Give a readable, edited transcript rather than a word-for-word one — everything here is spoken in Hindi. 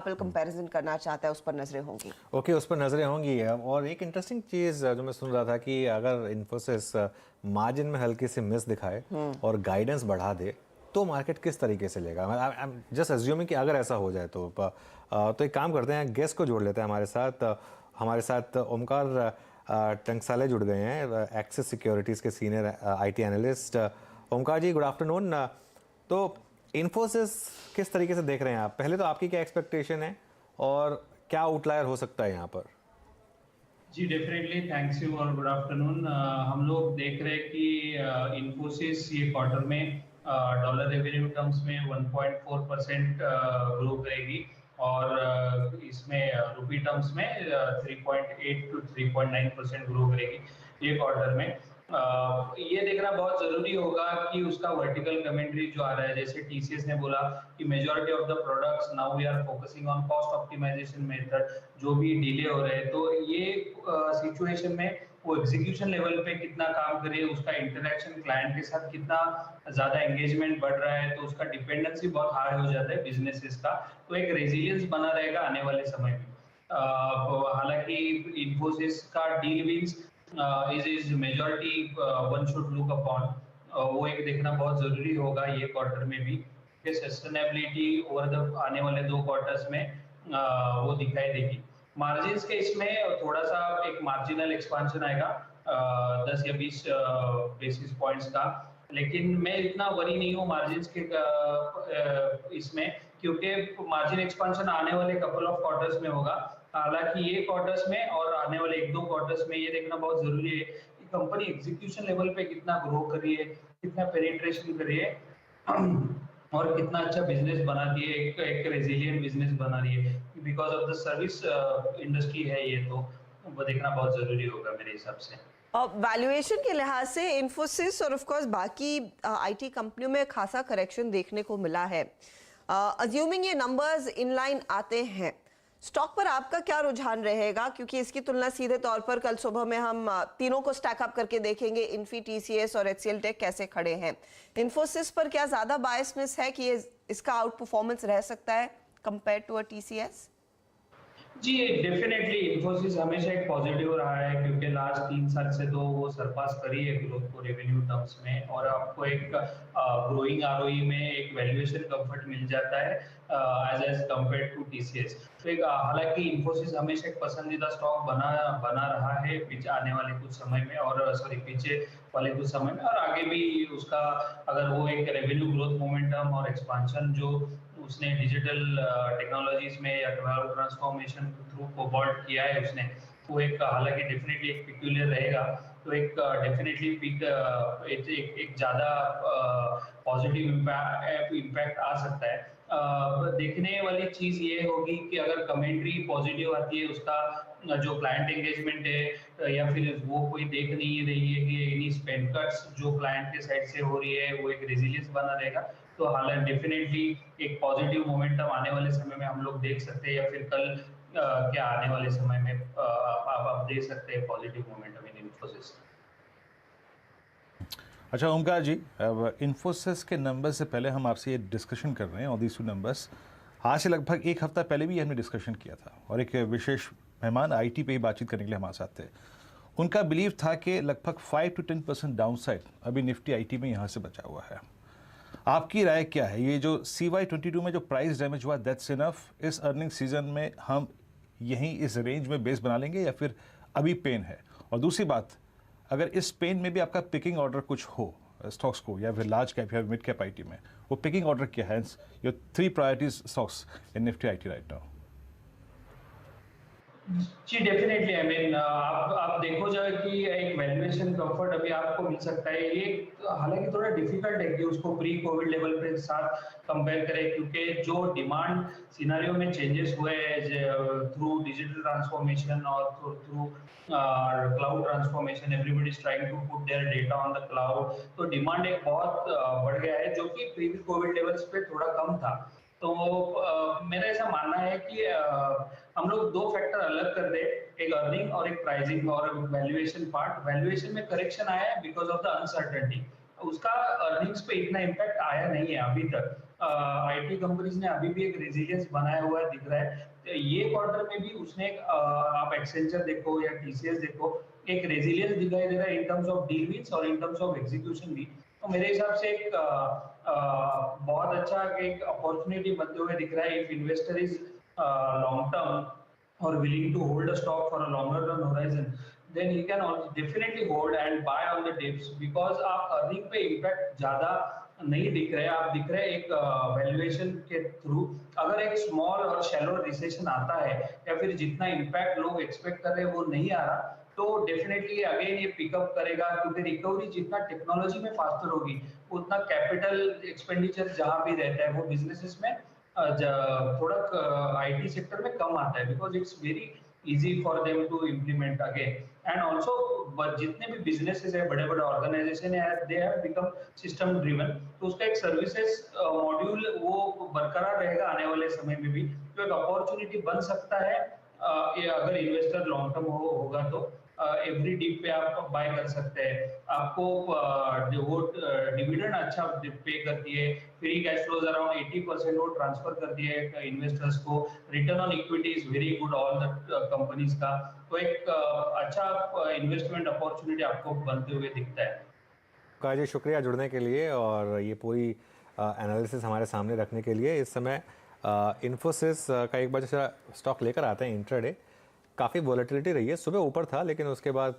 एप्पल कंपैरिजन करना चाहता है उस पर नजरें होंगी। ओके, उस पर नजरें होंगी। और एक इंटरेस्टिंग चीज़ जो मैं सुन रहा था कि अगर इन्फोसिस मार्जिन में हल्की सी मिस दिखाए और गाइडेंस बढ़ा दे तो मार्केट किस तरीके से लेगा। आई एम जस्ट अज्यूमिंग कि अगर ऐसा हो जाए तो एक काम करते हैं, गेस्ट को जोड़ लेते हैं हमारे साथ ओमकार टंकसाले जुड़ गए हैं, एक्सिस सिक्योरिटीज़ के senior IT analyst. Omkar ji, good afternoon. तो इन्फोसिस किस तरीके से देख रहे हैं आप? पहले तो आपकी क्या एक्सपेक्टेशन है और क्या आउटलायर हो सकता है यहाँ पर? जी डेफिनेटली, थैंक्स यू और गुड आफ्टरनून। हम लोग देख रहे हैं कि इन्फोसिस ये क्वार्टर में डॉलर रेवेन्यू टर्म्स में 1.4% ग्रो करेगी और इसमें रुपी टर्म्स में 3.8 to 3.9% ग्रो करेगी ये क्वार्टर में। ये देखना बहुत जरूरी होगा कि उसका वर्टिकल कमेंट्री जो आ रहा है, जैसे टीसीएस ने बोला कि majority of the products now we are focusing on cost optimization method, जो भी डिले हो रहे हैं, तो ये सिचुएशन में वो एग्जीक्यूशन लेवल पे कितना काम करे, उसका इंटरेक्शन क्लाइंट के साथ कितना ज्यादा एंगेजमेंट बढ़ रहा है, तो उसका डिपेंडेंसी बहुत हाई हो जाता है बिजनेसेस का, तो एक रेजिलियंस बना रहेगा आने वाले समय में। हालांकि इन्फोसिस का deal wins is majority one should look upon, वो एक देखना बहुत जरूरी होगा ये क्वार्टर में भी कि सस्टेनेबिलिटी ओवर द आने वाले 2 क्वार्टर्स में वो दिखाई देगी। मार्जिन्स के इसमें थोड़ा सा एक मार्जिनल एक्सपांशन आएगा 10 या 20 बेसिस पॉइंट्स का, लेकिन मैं इतना वरी नहीं हूँ मार्जिन्स के इसमें, क्योंकि मार्जिन एक्सपांशन आने वाले कपल ऑफ क्वार्टर्स में होगा। हालांकि ये क्वार्टर्स में और आने वाले 1-2 क्वार्टर्स में ये देखना बहुत जरूरी है कि कंपनी एग्जीक्यूशन लेवल पे कितना ग्रो कर रही है, कितना पेनिट्रेशन कर रही है और कितना अच्छा बिजनेस बनाती है, एक रेजिलियंट बिजनेस बना रही है, because of the service industry है ये, तो वो देखना बहुत जरूरी होगा मेरे हिसाब से। वैल्यूएशन के लिहाज से इन्फोसिस और ऑफ कोर्स बाकी आईटी कंपनियों में खासा करेक्शन देखने को मिला है। अज्यूमिंग ये नंबर्स इनलाइन आते हैं, स्टॉक पर आपका क्या रुझान रहेगा? क्योंकि इसकी तुलना सीधे तौर पर कल सुबह में हम तीनों को स्टैक अप करके देखेंगे, इन्फी, टीसीएस और एचसीएल टेक कैसे खड़े हैं। इन्फोसिस पर क्या ज्यादा बायसनेस है कि ये इसका आउट परफॉर्मेंस रह सकता है कंपेयर टू अ टीसीएस? जी डेफिनेटली इन्फोसिस हमेशा एक पॉजिटिव रहा है, क्योंकि लास्ट 3 साल से तो वो सरपास करी है ग्रोथ को रेवेन्यू टर्म्स में, और आपको एक ग्रोइंग आरओई में एक वैल्यूएशन कंफर्ट मिल जाता है एज कंपेयर्ड टू टीसीएस। तो एक हालांकि इन्फोसिस हमेशा एक पसंदीदा स्टॉक बना रहा है पीछे आने वाले कुछ समय में, और पीछे वाले कुछ समय में और आगे भी उसका, अगर वो एक रेवेन्यू ग्रोथ मोमेंटम और एक्सपांशन जो उसने डिजिटल टेक्नोलॉजीज में या क्लाउड ट्रांसफॉर्मेशन थ्रू कोबाल्ट किया है उसने, वो एक हालांकि डेफिनेटली एक पिक्यूलियर रहेगा, तो एक डेफिनेटली एक ज़्यादा पॉजिटिव इम्पैक्ट आ सकता है। देखने वाली चीज़ ये होगी कि अगर कमेंट्री पॉजिटिव आती है, उसका जो क्लाइंट एंगेजमेंट है या फिर वो कोई देख नहीं रही है कि एनी स्पेंड कट्स जो क्लाइंट के साइड से हो रही है, वो एक रेजिलियंस बना रहेगा, तो हालांकि डेफिनेटली एक पॉजिटिव मोमेंटम आने वाले समय में हम लोग देख सकते हैं, या फिर कल क्या आने वाले समय में आप देख सकते हैं पॉजिटिव मोमेंटम इन इन्फोसिस। अच्छा ओमकार जी, अब इन्फोसिस के नंबर से पहले हम आपसे ये डिस्कशन कर रहे हैं और दीज टू नंबर्स आज से लगभग 1 हफ्ता पहले भी हमने डिस्कशन किया था, और एक विशेष मेहमान आईटी पे ही बातचीत करने के लिए हमारे साथ थे। उनका बिलीव था कि लगभग 5 to 10% डाउनसाइड अभी निफ्टी आईटी में यहाँ से बचा हुआ है। आपकी राय क्या है? ये जो CY22 में जो प्राइस डैमेज हुआ, दैट्स इनफ? इस अर्निंग सीजन में हम यहीं इस रेंज में बेस बना लेंगे या फिर अभी पेन है? और दूसरी बात, अगर इस पेन में भी आपका पिकिंग ऑर्डर कुछ हो स्टॉक्स को, या फिर लार्ज कैप या मिड कैप आईटी में, वो पिकिंग ऑर्डर क्या है? Your 3 priorities stocks in Nifty IT right now. जी डेफिनेटली, आई मीन आप देखो जाए कि एक वैल्यूएशन कंफर्ट अभी आपको मिल सकता है, ये हालांकि थोड़ा डिफिकल्ट है कि उसको प्री कोविड लेवल के साथ कंपेयर करें, क्योंकि जो डिमांड सिनेरियो में चेंजेस हुए हैं थ्रू डिजिटल ट्रांसफॉर्मेशन और through cloud transformation, everybody is trying to put their data on the cloud, तो डिमांड एक बहुत बढ़ गया है, जो कि प्री कोविड लेवल्स पे थोड़ा कम था। तो मेरा ऐसा मानना है कि हम लोग 2 फैक्टर अलग कर दे, एक अर्निंग और एक प्राइसिंग और वैल्यूएशन पार्ट। वैल्यूएशन में करेक्शन आया है बिकॉज ऑफ द अनसर्टेनिटी, उसका अर्निंग्स पे इतना इम्पैक्ट आया नहीं है अभी तक। आईटी कंपनीज ने अभी भी एक रेजिलियंस बनाया हुआ दिख रहा है। तो ये क्वार्टर में भी उसने आप एक्सेंचर देखो या टीसीएस देखो, एक रेजिलियंस दिखाई दे रहा है in terms of deal wins और इन टर्म्स ऑफ एग्जीक्यूशन भी। तो मेरे हिसाब से एक बहुत अच्छा एक अपॉर्चुनिटी बनते हुए दिख रहा है if investor is long term or willing to hold a stock for a longer term horizon, then he can also definitely hold and buy on the dips because आप अर्निंग पे इम्पैक्ट ज्यादा नहीं दिख रहे, आप दिख रहे एक वैल्यूएशन के थ्रू। अगर एक स्मॉल और शैलो रिसेशन आता है या फिर जितना इम्पैक्ट लोग एक्सपेक्ट कर रहे हैं वो नहीं आ रहा, तो डेफिनेटली अगेन ये पिकअप करेगा, क्योंकि रिकवरी जितना टेक्नोलॉजी में फास्टर होगी उतना कैपिटल एक्सपेंडिचर जहां भी रहता है वो बिजनेसेस में थोड़ा आईटी सेक्टर में कम आता है, because it's very easy for them to implement again. And also जितने भी बिजनेसेस है, बड़े बड़े ऑर्गेनाइजेशन है, they have become system driven, तो उसका एक सर्विसेज मॉड्यूल वो बरकरार रहेगा आने वाले समय में भी, तो एक अपॉर्चुनिटी बन सकता है। ये अगर इन्वेस्टर लॉन्ग टर्म होगा तो एवरी डीप पे आप बाय कर सकते हैं। आपको वो डिविडेंड अच्छा पे करती है, फ्री कैश फ्लोज अराउंड 80% वो ट्रांसफर करती है इन्वेस्टर्स को। Return on equity is very good all the companies का, तो एक अच्छा इन्वेस्टमेंट अपॉर्चुनिटी आपको बनते हुए दिखता है। का जी शुक्रिया जुड़ने के लिए और ये पूरी एनालिसिस हमारे सामने रखने के लिए। इस समय इन्फोसिस का एक बार जैसा स्टॉक लेकर आते हैं इंट्राडे, काफ़ी वॉलेटिलिटी रही है, सुबह ऊपर था लेकिन उसके बाद